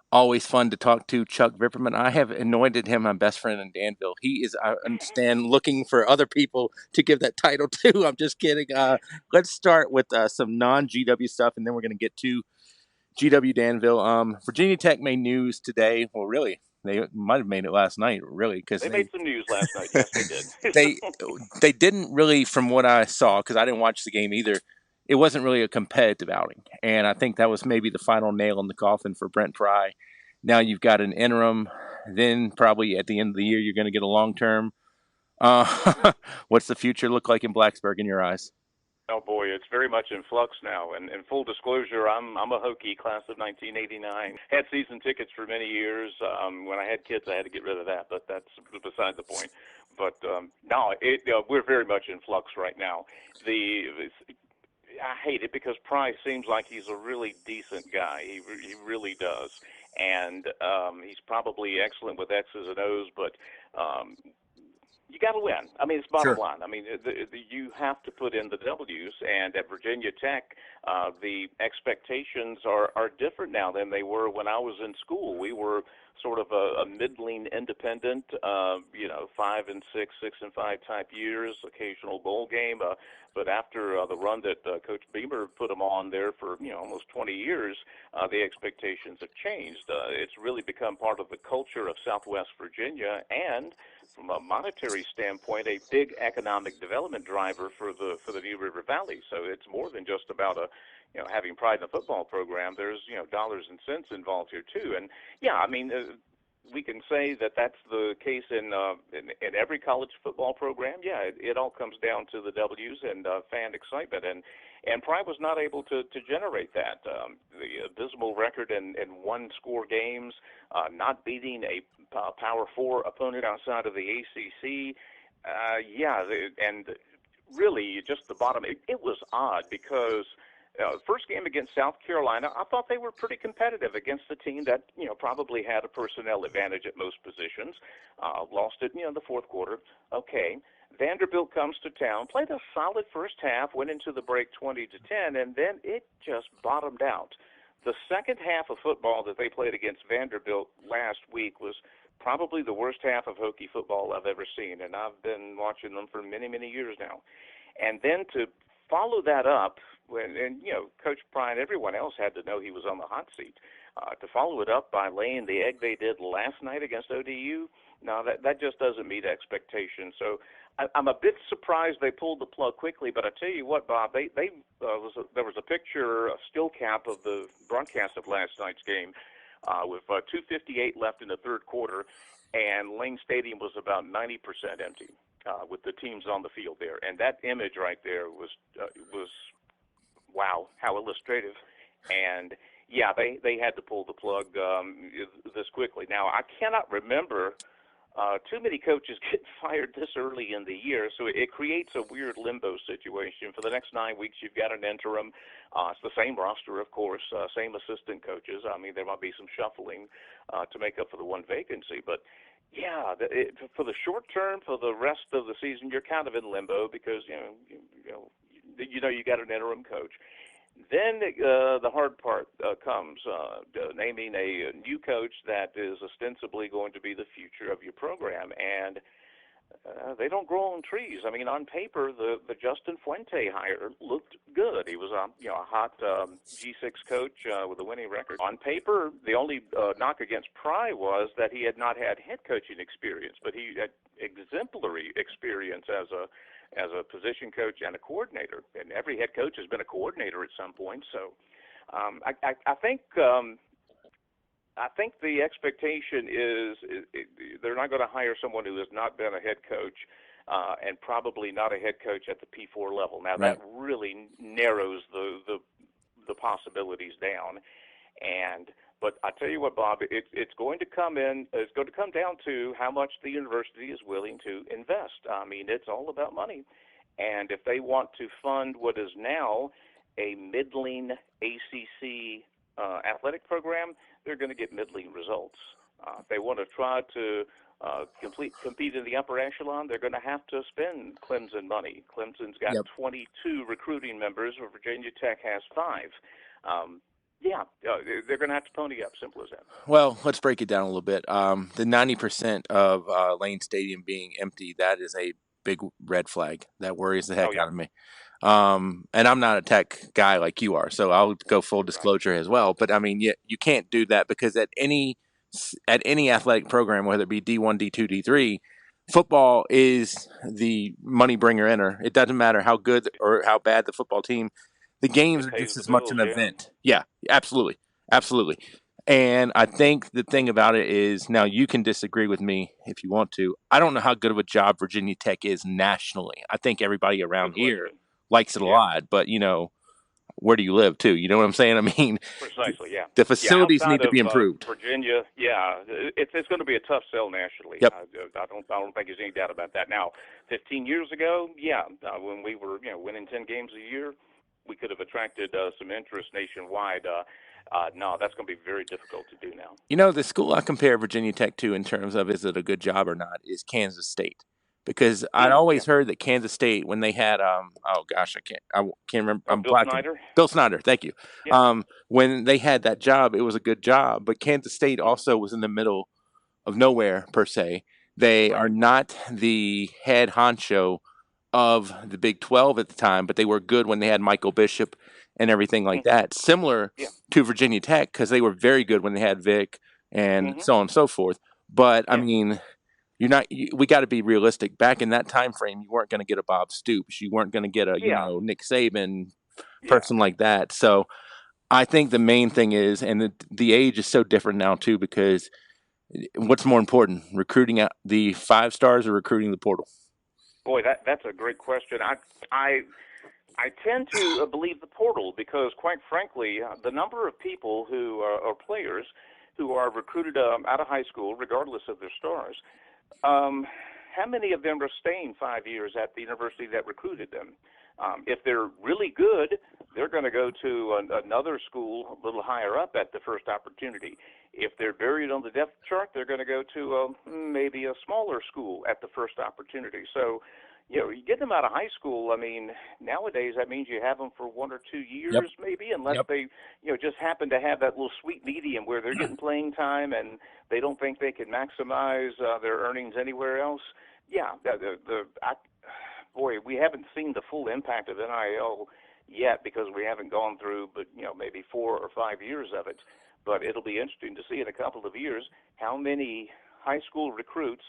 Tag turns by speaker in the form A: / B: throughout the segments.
A: Always fun to talk to Chuck Vipperman. I have anointed him my best friend in Danville. He is, I understand, looking for other people to give that title to. I'm just kidding. Let's start with some non-GW stuff, and then we're going to get to GW Danville. Virginia Tech made news today. Well, really, they might have made it last night, really, because
B: They made some news last night. Yes, they did.
A: they they didn't really, from what I saw, because I didn't watch the game either. It wasn't really a competitive outing, and I think that was maybe the final nail in the coffin for Brent Pry. Now you've got an interim, then probably at the end of the year you're going to get a long term. What's the future look like in Blacksburg in your eyes?
B: Oh boy, it's very much in flux now. And in full disclosure, I'm a Hokie, class of 1989. Had season tickets for many years. When I had kids, I had to get rid of that, but that's beside the point. But no, we're very much in flux right now. I hate it because Price seems like he's a really decent guy. He really does, and he's probably excellent with X's and O's, but um, you got to win. I mean, it's bottom
A: Sure.
B: line. I mean, you have to put in the W's. And at Virginia Tech, the expectations are different now than they were when I was in school. We were sort of a middling independent, 5 and 6, 6 and 5 type years, occasional bowl game. But after the run that Coach Beamer put them on there for almost 20 years, the expectations have changed. It's really become part of the culture of Southwest Virginia, and from a monetary standpoint, a big economic development driver for the New River Valley. So it's more than just about having pride in the football program. There's dollars and cents involved here too. And yeah, I mean, we can say that that's the case in every college football program. Yeah, it all comes down to the W's and fan excitement. And Pride was not able to generate that. The abysmal record in one-score games, not beating a Power Four opponent outside of the ACC. And really, just the bottom. It was odd because first game against South Carolina, I thought they were pretty competitive against a team that probably had a personnel advantage at most positions. Lost it in the fourth quarter. Okay. Vanderbilt comes to town, played a solid first half, went into the break 20-10, and then it just bottomed out. The second half of football that they played against Vanderbilt last week was probably the worst half of Hokie football I've ever seen, and I've been watching them for many, many years now. And then to follow that up, Coach Pry and everyone else had to know he was on the hot seat. To follow it up by laying the egg they did last night against ODU, no, that just doesn't meet expectations. So I'm a bit surprised they pulled the plug quickly, but I tell you what, Bob, there was a picture, a still cap of the broadcast of last night's game with 2:58 left in the third quarter, and Lane Stadium was about 90% empty with the teams on the field there, and that image right there was wow, how illustrative. And yeah, they had to pull the plug this quickly. Now I cannot remember too many coaches get fired this early in the year, so it creates a weird limbo situation. For the next 9 weeks, you've got an interim. It's the same roster, of course, same assistant coaches. I mean, there might be some shuffling to make up for the one vacancy, but yeah, for the short term, for the rest of the season, you're kind of in limbo because you got an interim coach. Then the hard part comes, naming a new coach that is ostensibly going to be the future of your program. And they don't grow on trees. I mean, on paper, the Justin Fuente hire looked good. He was a hot G6 coach with a winning record. On paper, the only knock against Pry was that he had not had head coaching experience, but he had exemplary experience as a position coach and a coordinator. And every head coach has been a coordinator at some point. So I think. I think the expectation is they're not going to hire someone who has not been a head coach and probably not a head coach at the P4 level. Now that
A: Right.
B: really narrows the possibilities down. But I tell you what, Bob, it's going to come in. It's going to come down to how much the university is willing to invest. I mean, it's all about money, and if they want to fund what is now a middling ACC athletic program, they're going to get middling results. If they want to try to compete in the upper echelon, they're going to have to spend Clemson money. Clemson's got
A: Yep.
B: 22 recruiting members, where Virginia Tech has 5. Yeah, they're going to have to pony up. Simple as that.
A: Well, let's break it down a little bit. The 90% of Lane Stadium being empty, that is a big red flag. That worries the
B: Oh
A: heck
B: yeah,
A: out of me. And I'm not a tech guy like you are, so I'll go full
B: right.
A: disclosure as well. But I mean, you can't do that because at any athletic program, whether it be D1, D2, D3, football is the money bringer inner. It doesn't matter how good or how bad the football team. The games
B: It
A: are
B: pays
A: just
B: the
A: as much
B: bills.
A: an
B: Yeah.
A: event. Yeah, absolutely, absolutely. And I think the thing about it is now you can disagree with me if you want to. I don't know how good of a job Virginia Tech is nationally. I think everybody
B: Good
A: around here
B: question.
A: likes it a
B: Yeah.
A: lot, but where do you live too? You know what I'm saying? I mean,
B: Precisely. Yeah.
A: the
B: Yeah.
A: facilities
B: Outside
A: need to
B: of
A: be improved.
B: Virginia, yeah, it's going to be a tough sell nationally.
A: Yep.
B: I don't think there's any doubt about that. Now, 15 years ago, yeah, when we were winning 10 games a year, we could have attracted some interest nationwide. No, that's going to be very difficult to do now.
A: The school I compare Virginia Tech to in terms of is it a good job or not is Kansas State. Because I'd
B: Yeah.
A: always heard that Kansas State when they had oh gosh I can't remember,
B: Oh,
A: I'm
B: Bill
A: blacking.
B: Snyder.
A: Bill Snyder, thank you.
B: Yeah.
A: When they had that job, it was a good job, but Kansas State also was in the middle of nowhere per se. They are
B: Right.
A: not the head honcho of the Big 12 at the time, but they were good when they had Michael Bishop and everything like
B: Hmm.
A: that. Similar
B: Yeah.
A: to Virginia Tech because they were very good when they had Vic and
B: Hmm.
A: so on and so forth. But I
B: Yeah.
A: mean, we got to be realistic. Back in that time frame, you weren't going to get a Bob Stoops, you weren't going to get a
B: Yeah.
A: Nick Saban
B: Yeah.
A: person like that. So I think the main thing is, and the age is so different now too, because what's more important, recruiting out the 5 stars or recruiting the portal?
B: Boy, that's a great question. I I tend to believe the portal because, quite frankly, the number of people who are players who are recruited out of high school, regardless of their stars, um, how many of them are staying 5 years at the university that recruited them? If they're really good, they're going to go to another school a little higher up at the first opportunity. If they're buried on the depth chart, they're going to go to maybe a smaller school at the first opportunity. So, you get them out of high school. I mean, nowadays that means you have them for 1 or 2 years,
A: Yep.
B: maybe, unless
A: Yep.
B: they, just happen to have that little sweet medium where they're getting playing time and they don't think they can maximize their earnings anywhere else. Yeah, boy, we haven't seen the full impact of NIL yet because we haven't gone through, but maybe 4 or 5 years of it. But it'll be interesting to see in a couple of years how many high school recruits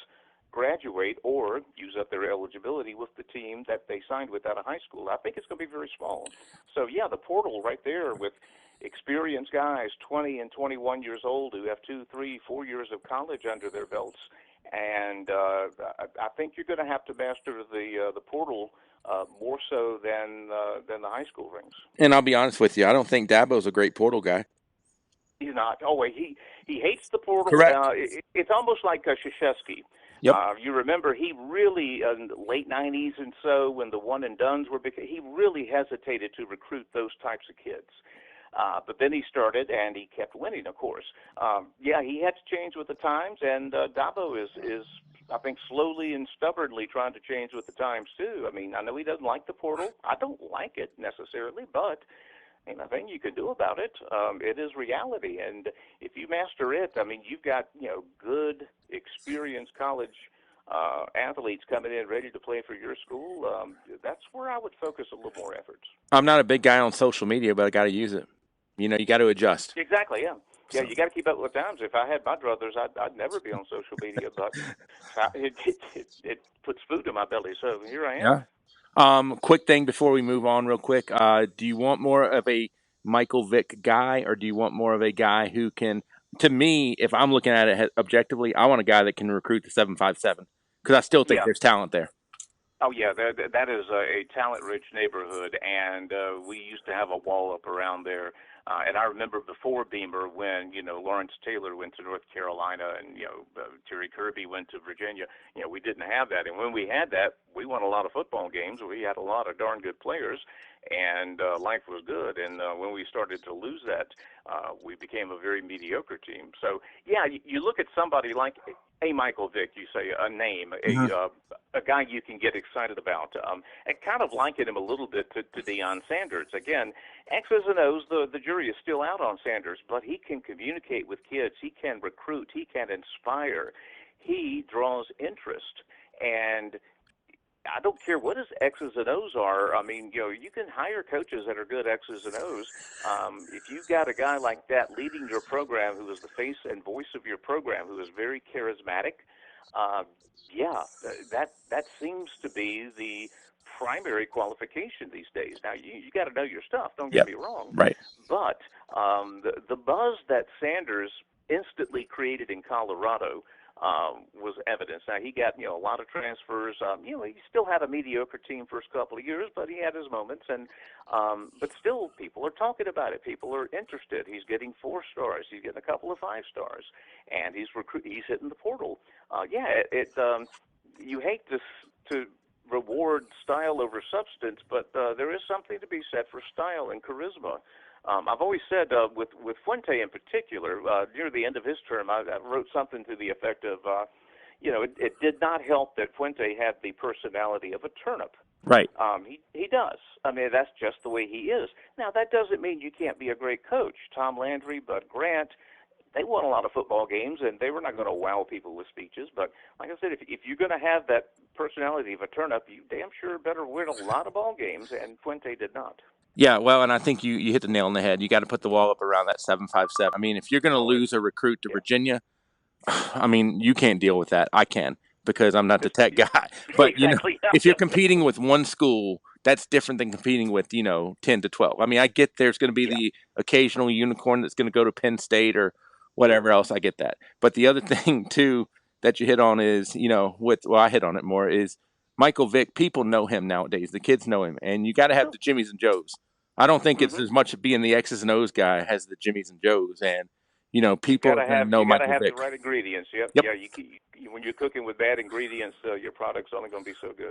B: graduate or use up their eligibility with the team that they signed with out of high school. I think it's going to be very small. So yeah, the portal right there with experienced guys, 20 and 21 years old, who have 2, 3, 4 years of college under their belts, and I think you're going to have to master the portal more so than the high school rings.
A: And I'll be honest with you, I don't think Dabo's a great portal guy.
B: He's not. Oh wait, he hates the portal.
A: Correct.
B: It's almost like Krzyzewski.
A: Yep.
B: You remember he really in the late '90s and so when the one and dones were big, he really hesitated to recruit those types of kids. But then he started and he kept winning, of course. Yeah, he had to change with the times, and Dabo is I think slowly and stubbornly trying to change with the times too. I mean, I know he doesn't like the portal. I don't like it necessarily, but ain't nothing you can do about it. It is reality, and if you master it, I mean, you've got good, experienced college athletes coming in ready to play for your school. That's where I would focus a little more efforts.
A: I'm not a big guy on social media, but I got to use it. You got to adjust.
B: Exactly, yeah. Yeah,
A: So
B: you got to keep up with times. If I had my druthers, I'd never be on social media, but it puts food in my belly, so here I am.
A: yeah. Quick thing before we move on, real quick. Do you want more of a Michael Vick guy, or do you want more of a guy who can? To me, if I'm looking at it objectively, I want a guy that can recruit the 757 because I still think
B: Yeah.
A: there's talent there.
B: Oh yeah, that is a talent-rich neighborhood, and we used to have a wall up around there. And I remember before Beamer, when Lawrence Taylor went to North Carolina, and Terry Kirby went to Virginia. We didn't have that, and when we had that, we won a lot of football games. We had a lot of darn good players, and life was good. And when we started to lose that, we became a very mediocre team. So yeah, you look at somebody like a Michael Vick, you say a name,
A: Mhm.
B: a guy you can get excited about. And kind of liken him a little bit to Deion Sanders. Again, X's and O's, the jury is still out on Sanders, but he can communicate with kids. He can recruit. He can inspire. He draws interest. And I don't care what his X's and O's are. I mean, you can hire coaches that are good X's and O's. If you've got a guy like that leading your program, who is the face and voice of your program, who is very charismatic, yeah, that seems to be the primary qualification these days. Now, you got to know your stuff. Don't get
A: Yep.
B: me wrong,
A: Right.
B: but the buzz that Sanders instantly created in Colorado was evidence. Now he got a lot of transfers. He still had a mediocre team first couple of years, but he had his moments. And but still, people are talking about it. People are interested. He's getting 4 stars. He's getting a couple of 5 stars, and he's hitting the portal. You hate to reward style over substance, but there is something to be said for style and charisma. I've always said with Fuente in particular, near the end of his term, I wrote something to the effect of, it did not help that Fuente had the personality of a turnip.
A: Right.
B: He does. I mean, that's just the way he is. Now, that doesn't mean you can't be a great coach. Tom Landry, Bud Grant, they won a lot of football games, and they were not going to wow people with speeches. But like I said, if you're going to have that personality of a turnip, you damn sure better win a lot of ball games, and Fuente did not.
A: Yeah, well, and I think you hit the nail on the head. You got to put the wall up around that 757. I mean, if you're going to
B: Oh,
A: lose a recruit to
B: yeah.
A: Virginia, I mean, you can't deal with that. I can, because I'm not the tech guy. But
B: Exactly.
A: if you're competing with one school, that's different than competing with 10 to 12. I mean, I get there's going to be
B: Yeah.
A: the occasional unicorn that's going to go to Penn State or whatever else. I get that. But the other thing too that you hit on is, I hit on it more, is Michael Vick. People know him nowadays. The kids know him, and you got to have
B: Sure.
A: the Jimmies and Joes. I don't think it's
B: Mm-hmm.
A: as much being the X's and O's guy as the Jimmies and Joes, and people are going to know
B: You got to
A: Michael
B: have the
A: Vick.
B: right ingredients. Yep.
A: Yep.
B: Yeah. When you're cooking with bad ingredients, your product's only going to be so good.